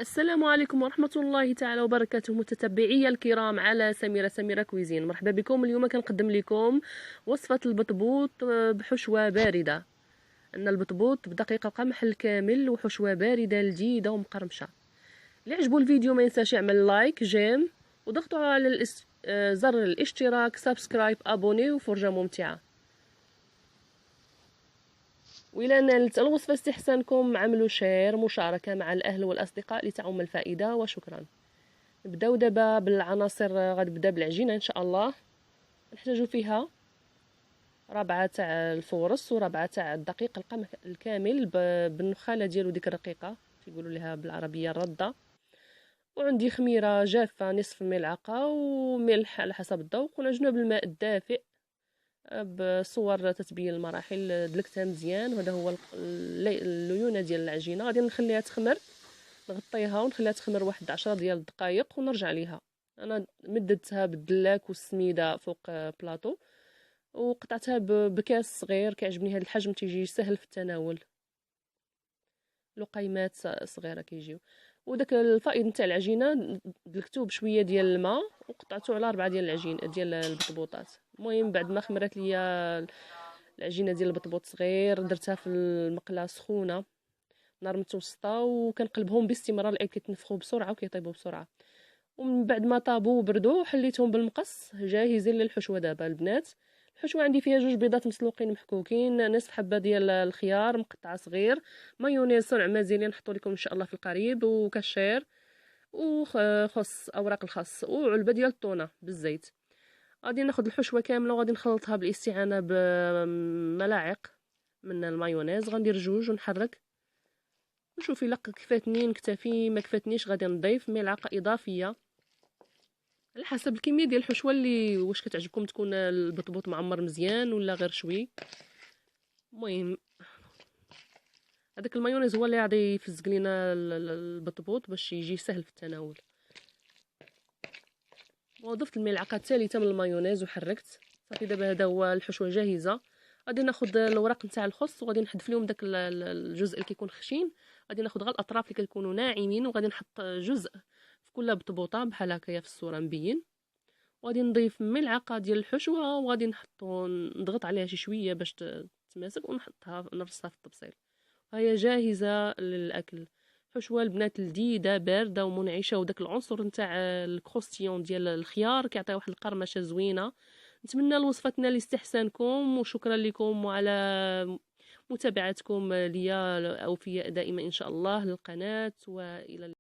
السلام عليكم ورحمة الله تعالى وبركاته، متتبعي الكرام على سميرة كويزين. مرحبا بكم. اليوم كنقدم لكم وصفة البطبوط بحشوة باردة. عندنا البطبوط بدقيق القمح الكامل وحشوة باردة لذيذة ومقرمشة. اللي عجبو الفيديو ما ينساش يعمل لايك جيم وضغطوا على زر الاشتراك، سبسكرايب، ابوني، وفرجة ممتعة. وإلى نالت الوصفة استحسانكم عملوا شير مشاركة مع الأهل والأصدقاء لتعم الفائدة، وشكرا. نبداو دابا بالعناصر. غنبدا بالعجينة إن شاء الله. نحتاجو فيها ربعة تاع الفورص وربعة تاع الدقيق القمح الكامل بالنخالة ديالو ديك الرقيقة تيقولوا لها بالعربية الردة. وعندي خميرة جافة نصف ملعقة وملح على حسب الذوق، ونعجنها بالماء الدافئ بصور تتبين المراحل. دلكتها مزيان وهذا هو الليونه ديال العجينه. غادي نخليها تخمر، نغطيها ونخليها تخمر واحد 10 ديال الدقائق ونرجع ليها. انا مددتها بالدلاك والسميده فوق بلاطو، وقطعتها بكاس صغير كيعجبني هذا الحجم، تيجي سهل في التناول. لقيمات صغيره كيجيو. وداك الفائض نتاع العجينه دلكتو بشويه ديال الماء وقطعته على 4 ديال العجين ديال البطبوطات. المهم بعد ما خمرت ليا العجينه ديال البطبوط صغير درتها في المقله سخونه نار متوسطه، وكنقلبهم باستمرار لأن كيتنفخوا بسرعه وكيطيبوا بسرعه. ومن بعد ما طابوا وبردوا حليتهم بالمقص جاهزين للحشوه. دابا البنات، الحشوه عندي فيها 2 بيضات مسلوقين محكوكين، نصف حبه ديال الخيار مقطع صغير، مايونيز صنع مازيلي نحطو لكم ان شاء الله في القريب، وكاشير وخس، اوراق الخس، وعلبه ديال الطونه بالزيت. غادي ناخذ الحشوه كامله وغادي نخلطها بالاستعانه بملاعق من المايونيز. غندير 2 ونحرك نشوف الا كفاتني، نكتفي ما كفاتنيش غادي نضيف ملعقه اضافيه على حسب الكميه ديال الحشوه اللي واش كتعجبكم تكون البطبوط معمر مزيان ولا غير شوي. المهم هذاك المايونيز هو اللي غادي يفزق لينا البطبوط باش يجي سهل في التناول. وضفت الملعقه الثالثه من المايونيز وحركت صافي. دابا هذا هو الحشوه جاهزه. غادي ناخذ الوراق نتاع الخس وغادي نحذف لهم داك الجزء اللي كيكون خشين. غادي ناخذ غير الاطراف اللي كيكونوا ناعمين، وغادي نحط جزء في كل بطبوطه بحال هكايا في الصوره مبين. وغادي نضيف ملعقه ديال الحشوه وغادي نحطو نضغط عليها شي شويه باش تتماسك، ونحطها نرصها في الطبسيل. هي جاهزه للاكل. حشوه البنات لذيذه بارده ومنعشه، وداك العنصر نتاع الكروستيون ديال الخيار كيعطي واحد القرمشه زوينه. نتمنى الوصفه تنال استحسانكم، وشكرا لكم وعلى متابعتكم ليا اوفياء دائما ان شاء الله للقناه. والى